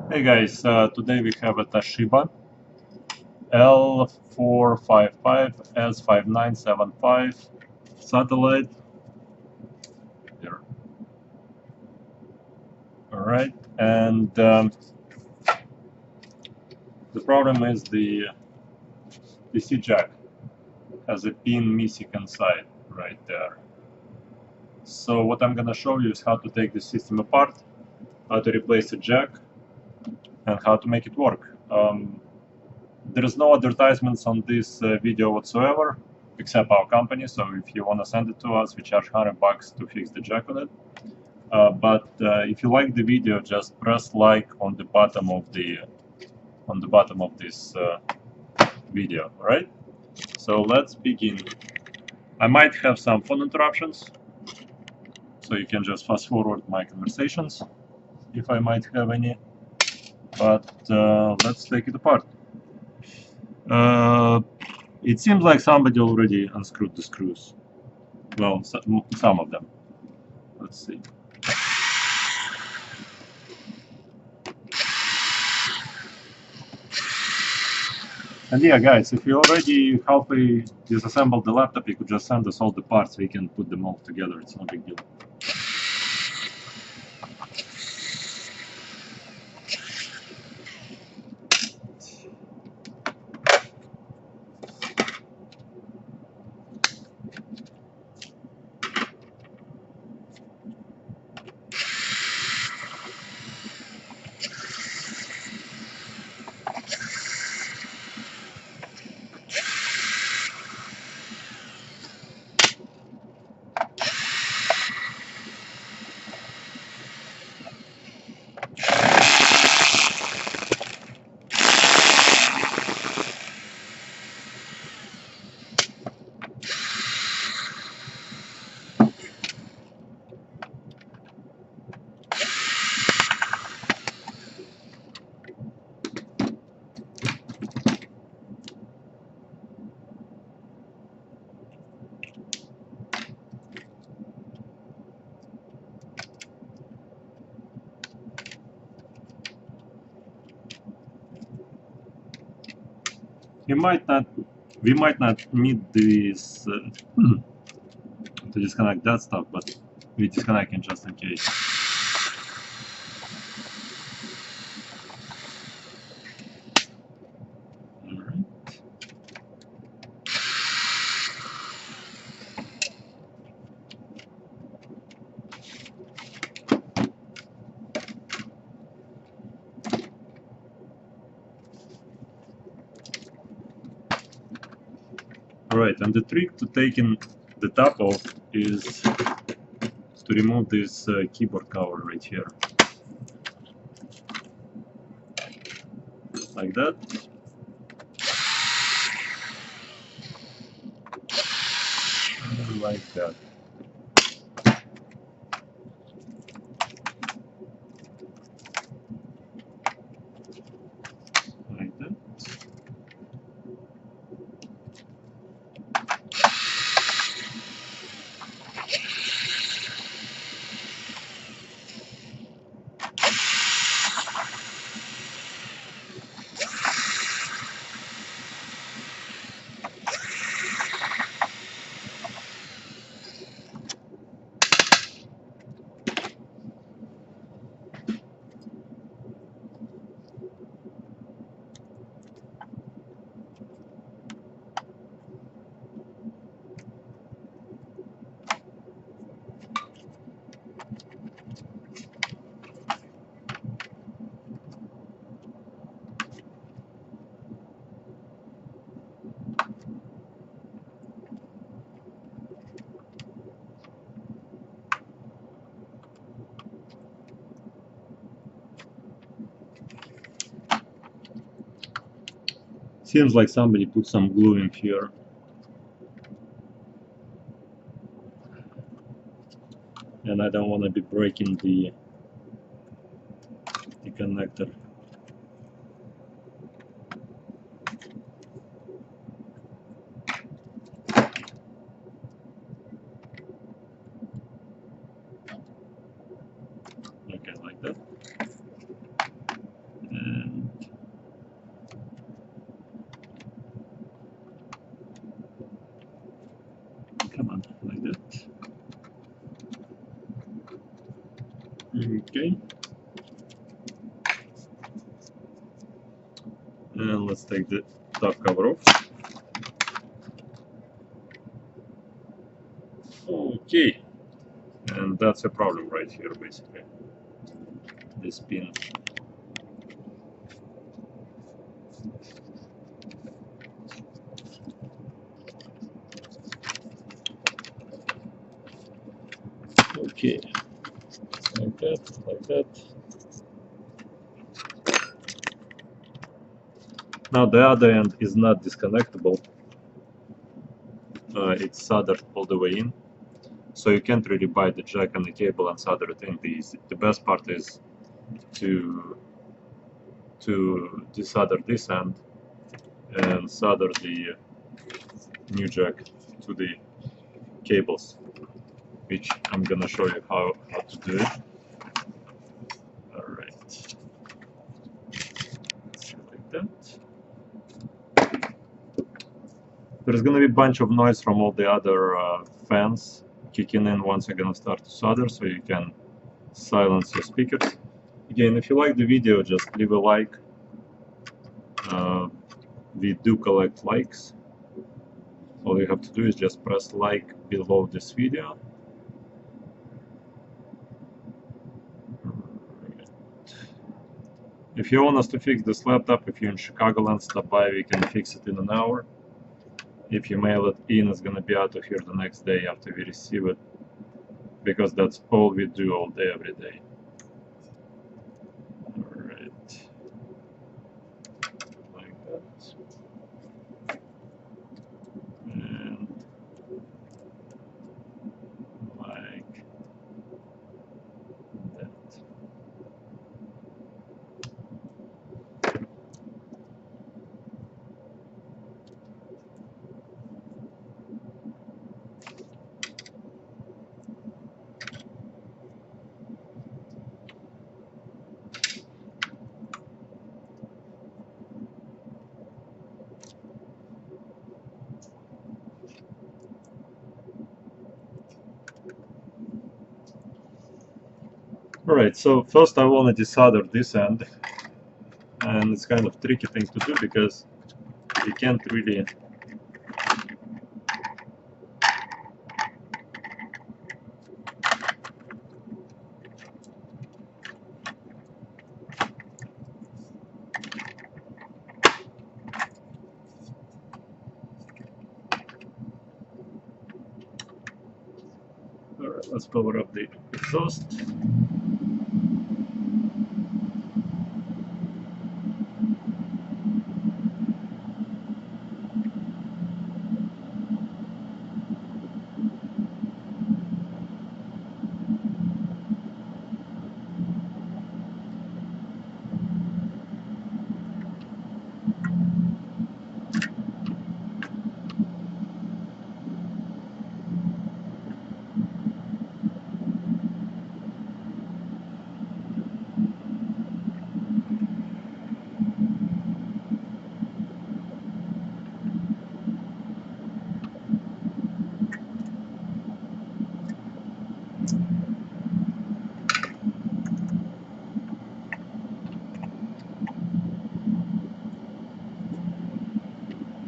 Hey guys, today we have a Toshiba L455 S5975 satellite here. Alright, and the problem is the PC jack has a pin missing inside right there. So what I'm gonna show you is how to take the system apart, how to replace the jack, and how to make it work. There is no advertisements on this video whatsoever, except our company. So if you want to send it to us, we charge $100 to fix the jack on it. But if you like the video, just press like on the bottom of this video, right? So let's begin. I might have some phone interruptions, so you can just fast forward my conversations if I might have any. But let's take it apart. It seems like somebody already unscrewed the screws. Well, some of them. Let's see. And yeah, guys, if you already halfway disassembled the laptop, you could just send us all the parts. We can put them all together. It's no big deal. We might not need this to disconnect that stuff, but we disconnect it just in case. Alright, and the trick to taking the top off is to remove this keyboard cover right here. Like that. And like that. Like that. Seems like somebody put some glue in here. And I don't want to be breaking the connector. Okay, like that. And let's take the top cover off. Okay, and that's a problem right here, basically. This pin. Okay, like that, like that. Now the other end is not disconnectable. It's soldered all the way in, so you can't really buy the jack and the cable and solder it in. The best part is to desolder this end and solder the new jack to the cables, which I'm gonna show you how to do it. Alright, like that. There's gonna be a bunch of noise from all the other fans kicking in once you're gonna start to solder, so you can silence your speakers. Again, if you like the video, just leave a like. We do collect likes. All you have to do is just press like below this video. If you want us to fix this laptop, if you're in Chicagoland, stop by, we can fix it in an hour. If you mail it in, it's gonna be out of here the next day after we receive it, because that's all we do all day, every day. Alright. Like that. And like that. Alright, so first I want to desolder this end, and it's kind of tricky thing to do because you can't really Alright, let's power up the exhaust.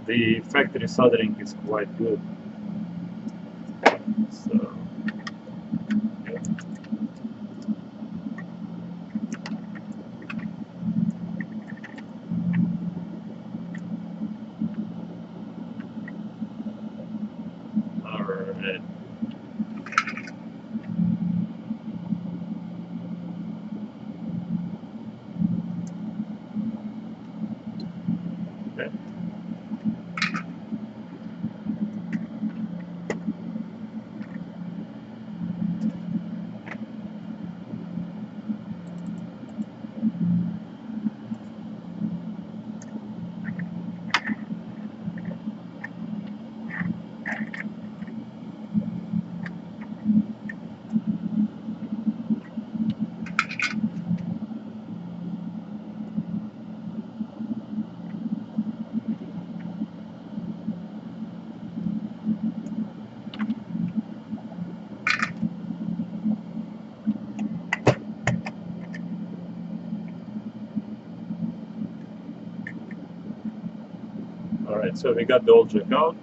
The factory soldering is quite good. So, yeah. Alright. Okay. Alright, so we got the old jack out.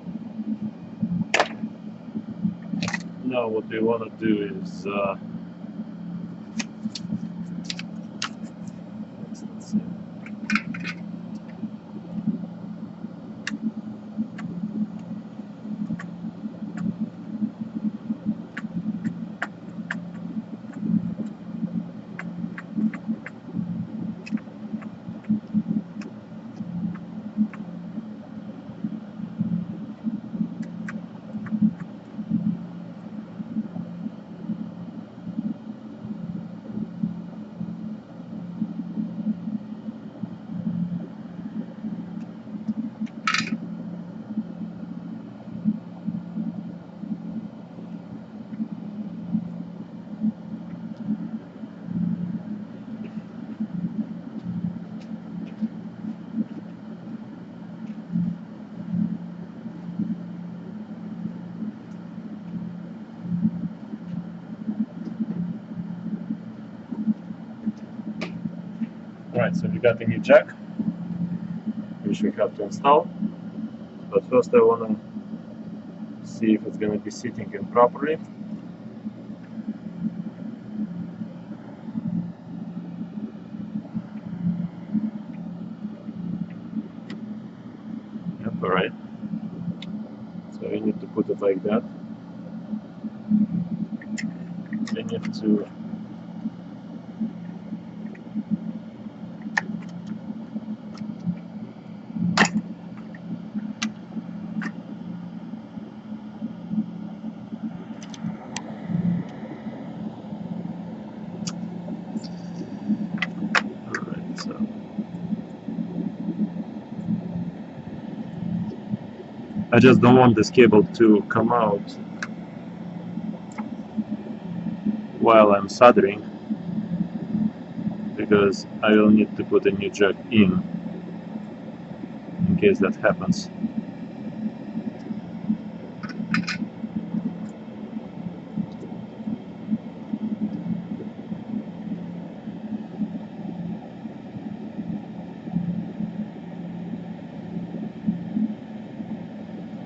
Now what we want to do is let's see. Right, so we got the new jack, which we have to install. But first I want to see if it's going to be sitting in properly. Yep, alright. So we need to put it like that. We need to I just don't want this cable to come out while I'm soldering, because I will need to put a new jack in case that happens.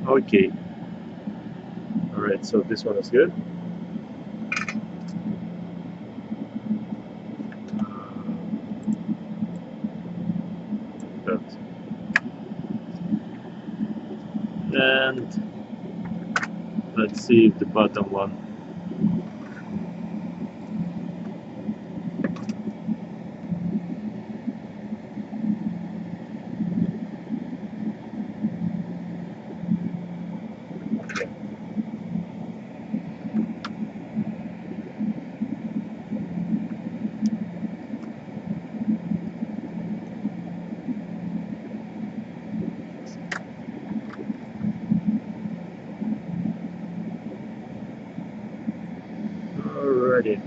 Okay. Alright, so this one is good. Good. And let's see if the bottom one. Alrighty.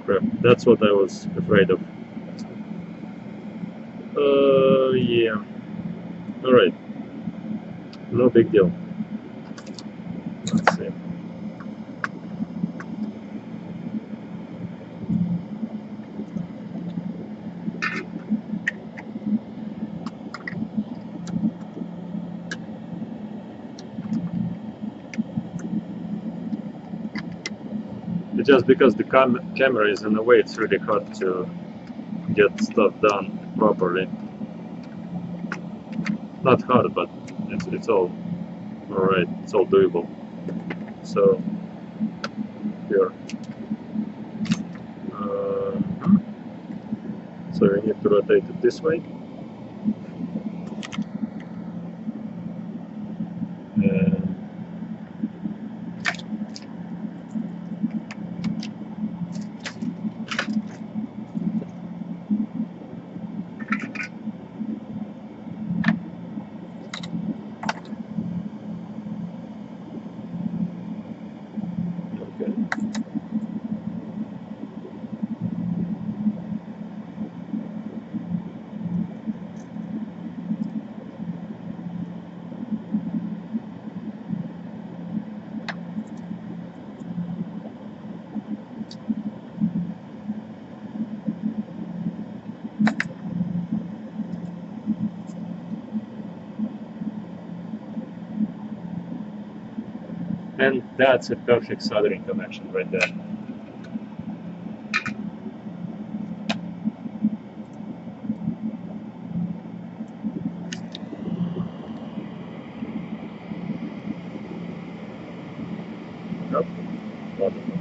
Crap, that's what I was afraid of. Yeah. Alright. No big deal. Let's see. Just because the camera is in the way, it's really hard to get stuff done properly. not hard, but it's all alright. It's all doable. So here, so we need to rotate it this way. And okay. And that's a perfect soldering connection right there. Yep. Wonderful.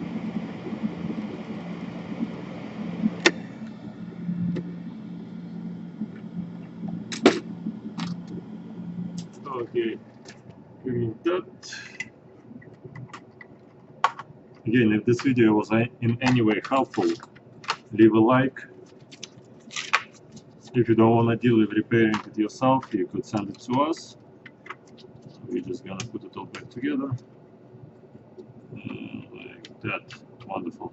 Okay, doing that. Again, if this video was in any way helpful, leave a like. If you don't want to deal with repairing it yourself, you could send it to us. We're just gonna put it all back together. Like that. Wonderful.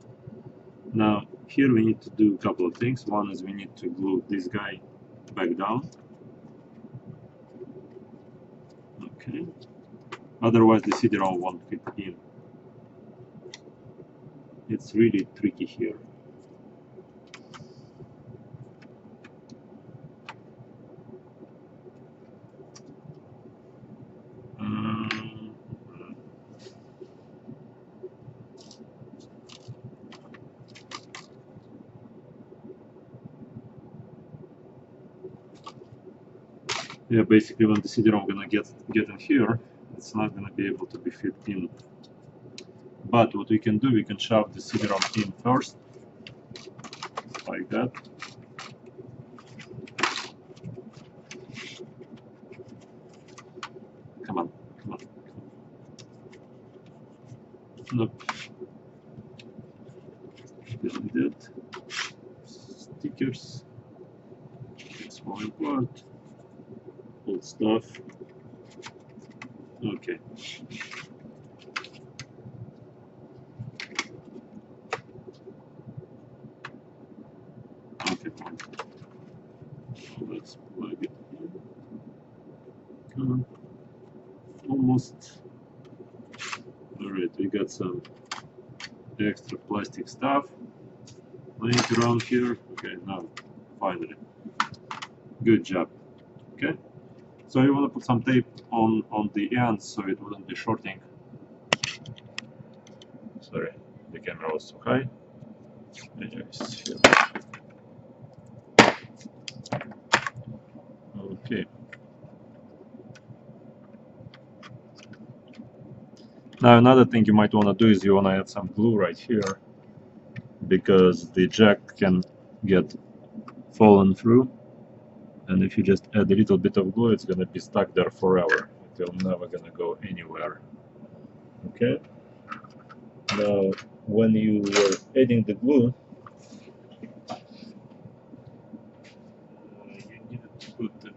Now, here we need to do a couple of things. One is we need to glue this guy back down. Okay. Otherwise, the CD-ROM won't fit in. It's really tricky here. Yeah, basically when the CD-ROM gonna get in here, it's not gonna be able to be fit in. But what we can do, we can shove the CD-ROM in first, like that. Come on, come on. Nope. Didn't do it. Stickers. It's falling apart. Old stuff. Okay. Okay, fine. Let's plug it in. Come on. Almost. Alright, we got some extra plastic stuff laying around here. Okay, now, finally. Good job. Okay. So you want to put some tape on the ends so it wouldn't be shorting. Sorry, the camera was too high. Anyways, here. Okay. Now another thing you might want to do is you want to add some glue right here, because the jack can get fallen through, and if you just add a little bit of glue, it's going to be stuck there forever. It's never going to go anywhere. Okay. Now, when you were adding the glue, you needed to put the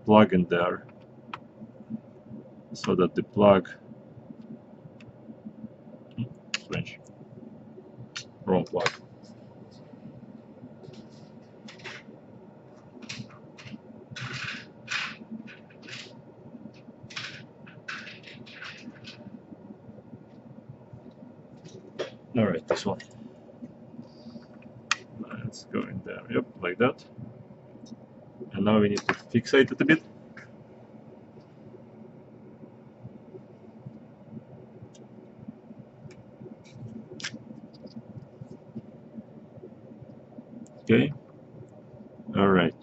plug in there, so that the plug, French, wrong plug. All right, this one. Let's go in there. Yep, like that. And now we need to fixate it a bit. Okay. All right.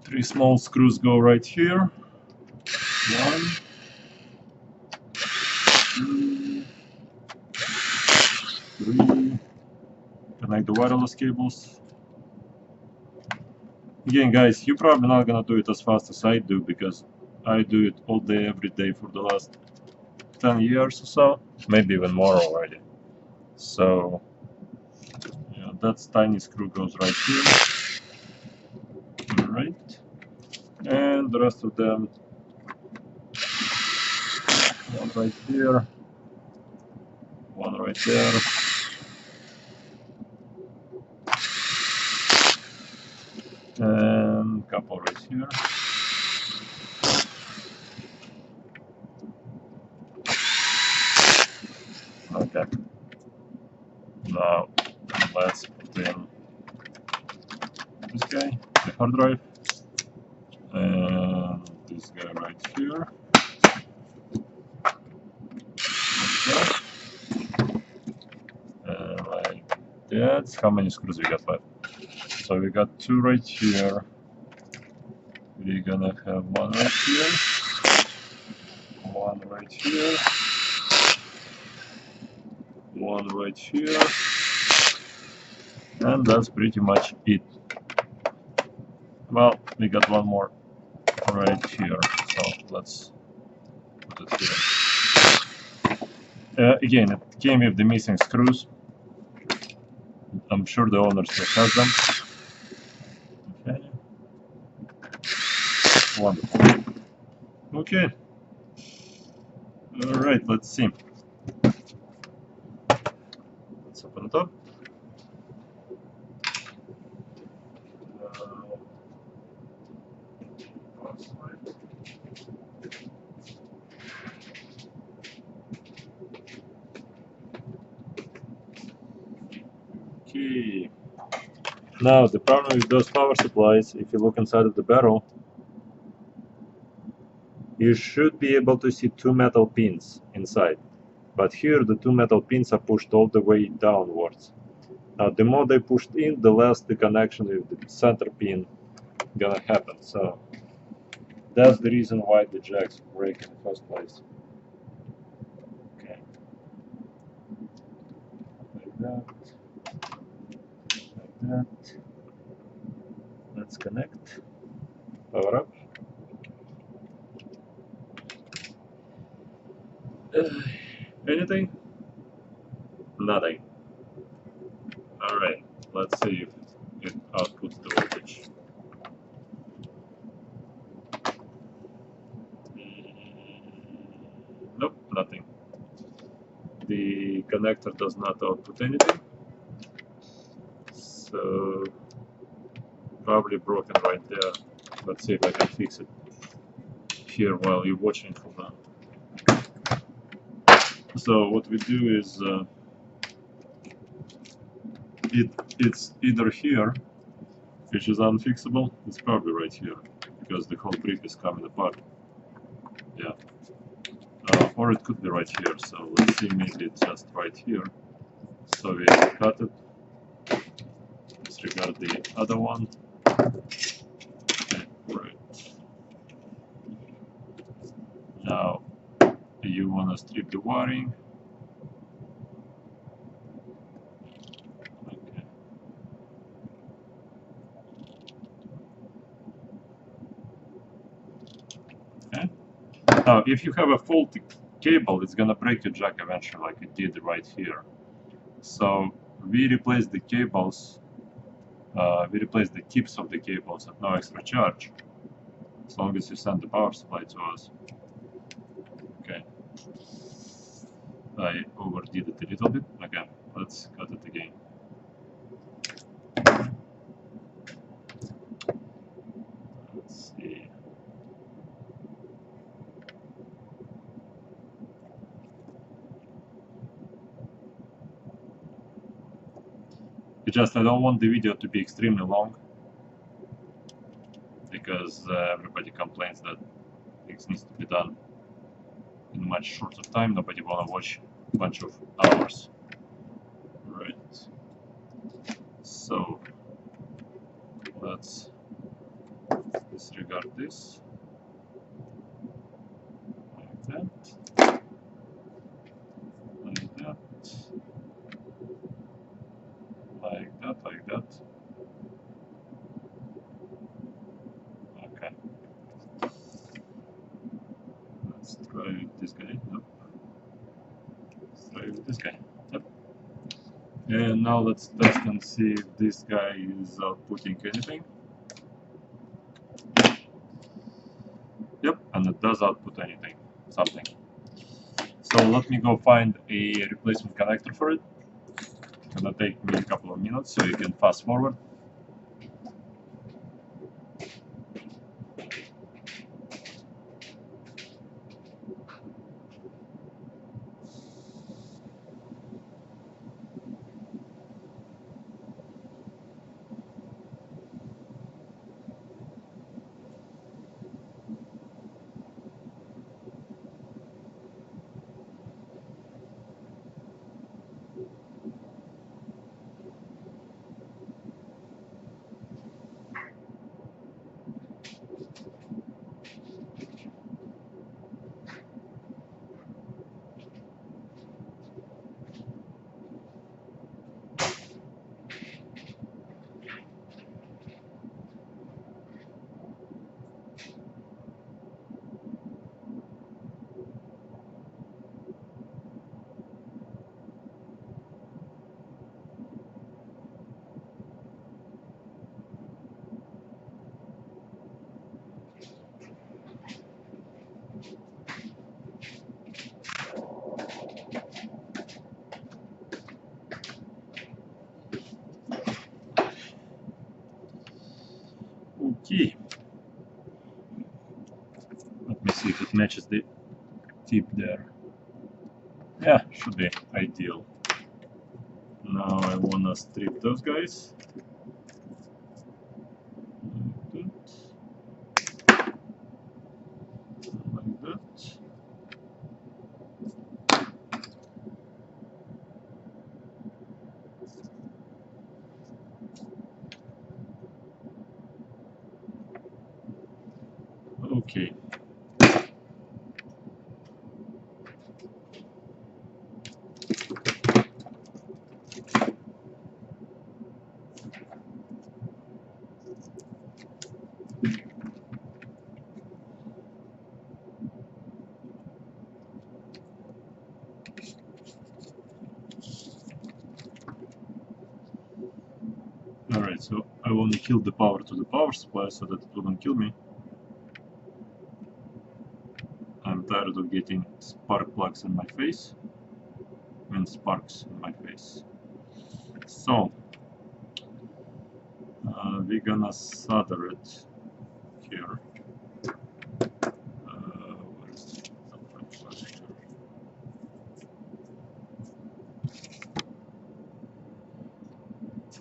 3 small screws go right here. 1, 2, 3. Connect the wireless cables. Again, guys, you're probably not gonna do it as fast as I do, because I do it all day, every day for the last 10 years or so, maybe even more already. So, yeah, that tiny screw goes right here. Alright. And the rest of them, one right here, one right there. And a couple right here. Okay. Now let's put in this guy, the hard drive, and this guy right here. Like that. How many screws we got left? So we got 2 right here. We're gonna have 1 right here, 1 right here, 1 right here, and that's pretty much it. Well, we got 1 more right here, so let's put it here. Again, it came with the missing screws. I'm sure the owner still has them. Okay. Wonderful. Okay. Alright, let's see. Let's open it up. Okay. Now, the problem with those power supplies, if you look inside of the barrel, you should be able to see 2 metal pins inside. But here the 2 metal pins are pushed all the way downwards. Now, the more they pushed in, the less the connection with the center pin gonna happen. So that's the reason why the jacks break in the first place. Okay. Like that. Like that. Let's connect. Power up. Anything? Nothing. Alright, let's see if it outputs the voltage. Nope, nothing. The connector does not output anything. So, probably broken right there. Let's see if I can fix it here while you're watching. Hold on. So what we do is it's either here, which is unfixable. It's probably right here because the whole brick is coming apart. Yeah, or it could be right here. So let's see, maybe it's just right here. So we cut it. Disregard the other one. Okay, right. Now you want to strip the wiring. Now, if you have a faulty cable, it's gonna break your jack eventually, like it did right here. So we replaced the cables, we replaced the tips of the cables at no extra charge, as long as you send the power supply to us. Okay. I overdid it a little bit. Okay, let's cut it again. Let's see. I don't want the video to be extremely long, because everybody complains that things needs to be done in much shorter time. Nobody wanna watch a bunch of hours. Right. So let's put this insert this like that, like that, like that, like that. Okay. Let's try this guy. Nope. Let's try this guy. Yep. And now let's test and see if this guy is outputting anything. Yep, and it does output anything, something. So let me go find a replacement connector for it. It's gonna take me a couple of minutes, so you can fast forward. Okay. Let me see if it matches the tip there. Yeah, should be ideal. Now I wanna strip those guys. Like that. Okay. Alright, so I want to kill the power to the power supply so that it wouldn't kill me. I'm tired of getting spark plugs in my face and sparks in my face. So we're gonna solder it here. Where's the projector?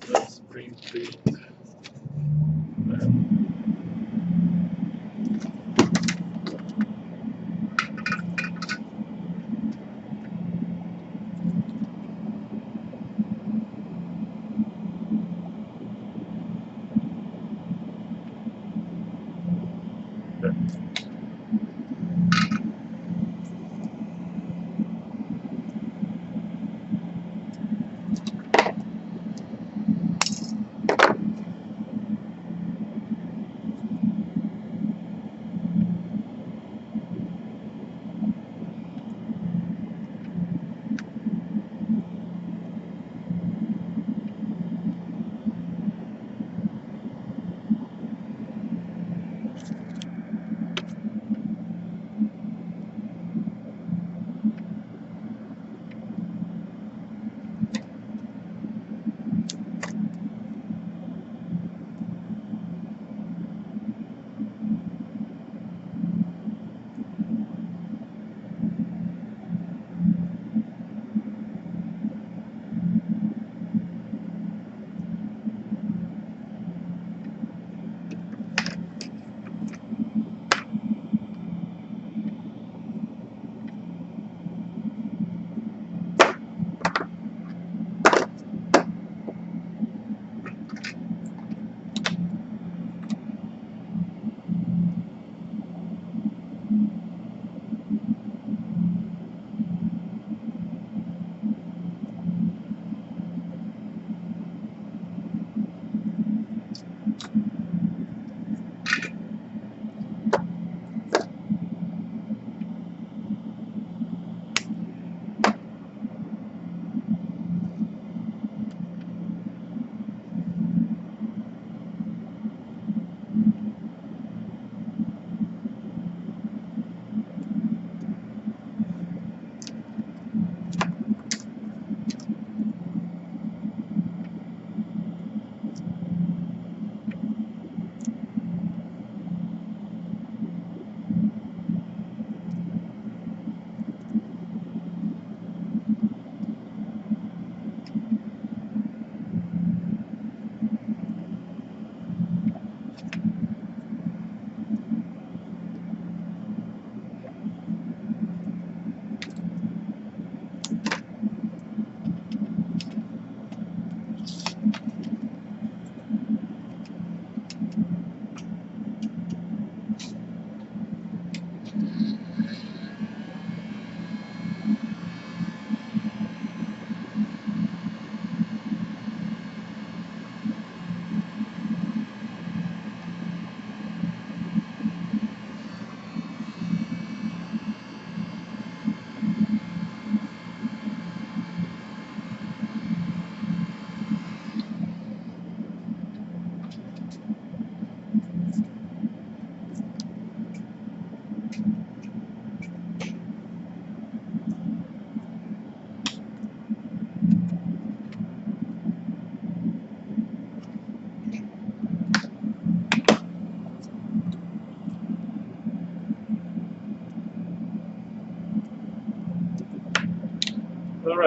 Let's bring it there.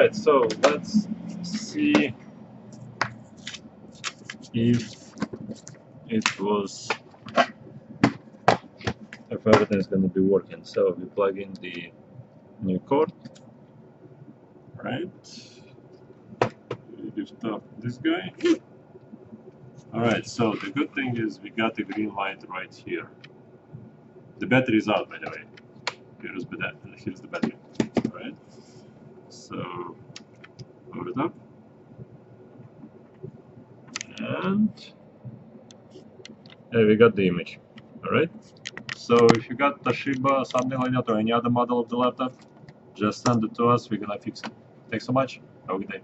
Alright, so let's see if everything is going to be working. So we plug in the new cord, right? We lift up this guy. Alright, so the good thing is we got the green light right here. The battery is out, by the way. Here's the battery, right? So power it up, and we got the image. Alright. So if you got Toshiba, something like that, or any other model of the laptop, just send it to us. We're gonna fix it. Thanks so much. Have a good day.